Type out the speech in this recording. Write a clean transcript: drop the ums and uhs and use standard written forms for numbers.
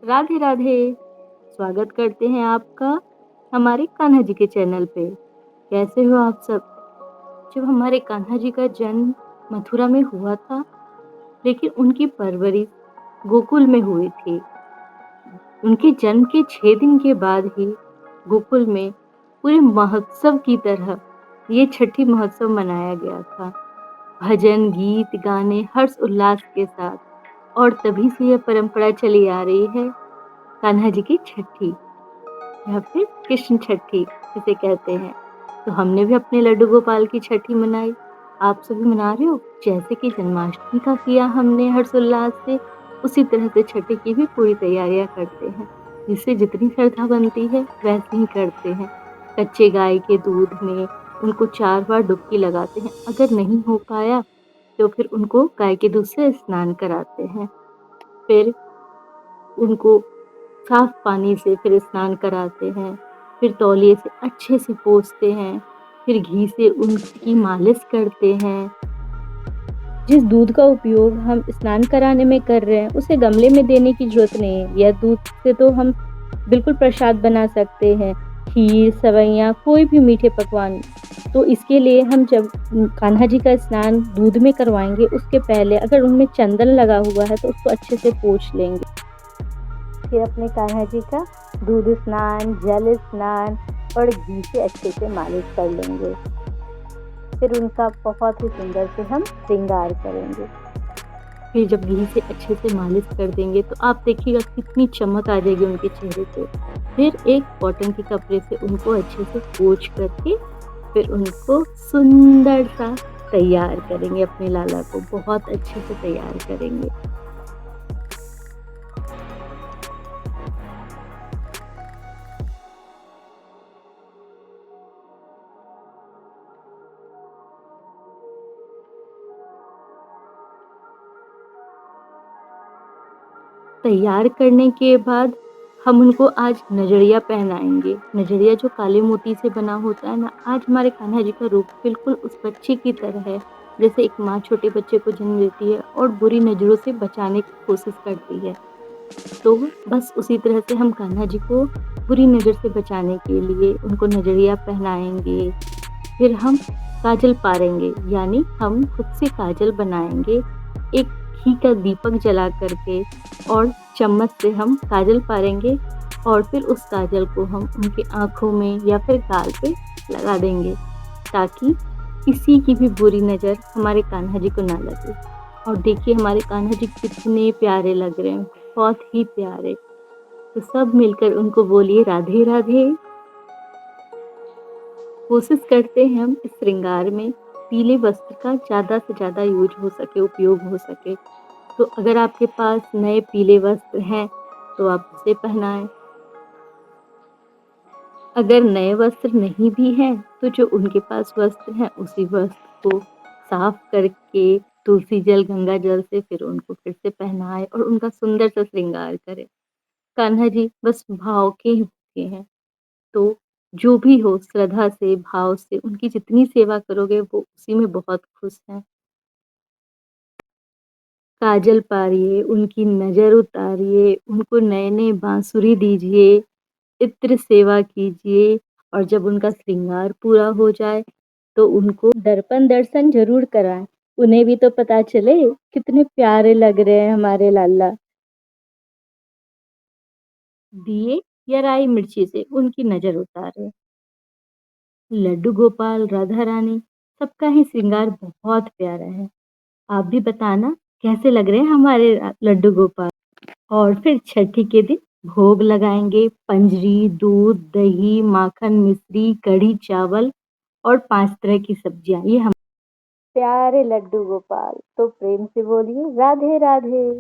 राधे राधे। स्वागत करते हैं आपका हमारे कान्हा जी के चैनल पे। कैसे हो आप सब? जब हमारे कान्हा जी का जन्म मथुरा में हुआ था, लेकिन उनकी परवरिश गोकुल में हुई थी। उनके जन्म के 6 दिन के बाद ही गोकुल में पूरे महोत्सव की तरह ये छठी महोत्सव मनाया गया था। भजन, गीत, गाने, हर्ष उल्लास के साथ। और तभी से यह परंपरा चली आ रही है कान्हा जी की छठी या फिर कृष्ण छठी जिसे कहते हैं। तो हमने भी अपने लड्डू गोपाल की छठी मनाई। आप सभी मना रहे हो? जैसे कि जन्माष्टमी का किया हमने हर्षोल्लास से, उसी तरह से छठी की भी पूरी तैयारियां करते हैं। जिससे जितनी श्रद्धा बनती है वैसे ही करते हैं। कच्चे गाय के दूध में उनको 4 बार डुबकी लगाते हैं। अगर नहीं हो पाया तो फिर उनको गाय के दूध से स्नान कराते हैं। फिर उनको साफ पानी से फिर स्नान कराते हैं, फिर तौलिए से अच्छे से पोंछते हैं, फिर घी से उनकी मालिश करते हैं। जिस दूध का उपयोग हम स्नान कराने में कर रहे हैं, उसे गमले में देने की ज़रूरत नहीं है। यह दूध से तो हम बिल्कुल प्रसाद बना सकते हैं, खीर, सेवइयाँ, कोई भी मीठे पकवान। तो इसके लिए हम जब कान्हा जी का स्नान दूध में करवाएँगे, उसके पहले अगर उनमें चंदन लगा हुआ है, तो उसको अच्छे से पोंछ लेंगे। फिर अपने कान्हा जी का दूध स्नान, जल स्नान और घी से अच्छे से मालिश कर लेंगे। फिर उनका बहुत ही सुंदर से हम श्रृंगार करेंगे। फिर जब घी से अच्छे से मालिश कर देंगे तो आप देखिएगा कितनी चमक आ जाएगी उनके चेहरे पे। फिर एक कॉटन के कपड़े से उनको अच्छे से पोंछ करके फिर उनको सुंदर सा तैयार करेंगे, अपने लाला को बहुत अच्छे से तैयार करेंगे। तैयार करने के बाद हम उनको आज नजरिया पहनाएँगे। नजरिया जो काले मोती से बना होता है ना, आज हमारे कान्हा जी का रूप बिल्कुल उस बच्चे की तरह है, जैसे एक माँ छोटे बच्चे को जन्म देती है और बुरी नज़रों से बचाने की कोशिश करती है। तो बस उसी तरह से हम कान्हा जी को बुरी नज़र से बचाने के लिए उनको नजरिया पहनाएँगे। फिर हम काजल पारेंगे, यानी हम खुद से काजल बनाएँगे, एक घी का दीपक जला कर के और चम्मच से हम काजल पारेंगे और फिर उस काजल को हम उनकी आँखों में या फिर गाल पे लगा देंगे, ताकि किसी की भी बुरी नज़र हमारे कान्हा जी को ना लगे। और देखिए हमारे कान्हा जी कितने प्यारे लग रहे हैं, बहुत ही प्यारे। तो सब मिलकर उनको बोलिए राधे राधे। कोशिश करते हैं हम इस श्रृंगार में पीले वस्त्र का ज़्यादा से ज़्यादा यूज़ हो सके, उपयोग हो सके। तो अगर आपके पास नए पीले वस्त्र हैं, तो आप उसे पहनाएँ। अगर नए वस्त्र नहीं भी हैं, तो जो उनके पास वस्त्र हैं, उसी वस्त्र को साफ करके तुलसी जल, गंगा जल से फिर उनको फिर से पहनाएँ और उनका सुंदर सा श्रृंगार करें। कान्हा जी बस भाव के ही भूखे हैं। तो जो भी हो श्रद्धा से, भाव से उनकी जितनी सेवा करोगे वो उसी में बहुत खुश हैं। काजल पारिए, उनकी नज़र उतारिए, उनको नए-नए बाँसुरी दीजिए, इत्र सेवा कीजिए और जब उनका श्रृंगार पूरा हो जाए तो उनको दर्पण दर्शन ज़रूर कराएँ। उन्हें भी तो पता चले कितने प्यारे लग रहे हैं हमारे लाला। दिए या राई मिर्ची से उनकी नज़र उतारें। लड्डू गोपाल, राधा रानी सबका ही श्रृंगार बहुत प्यारा है। आप भी बताना कैसे लग रहे हैं हमारे लड्डू गोपाल। और फिर छठी के दिन भोग लगाएँगे, पंजरी, दूध, दही, माखन, मिश्री, कढ़ी चावल और 5 तरह की सब्जियाँ। ये हम प्यारे लड्डू गोपाल। तो प्रेम से बोलिए राधे राधे।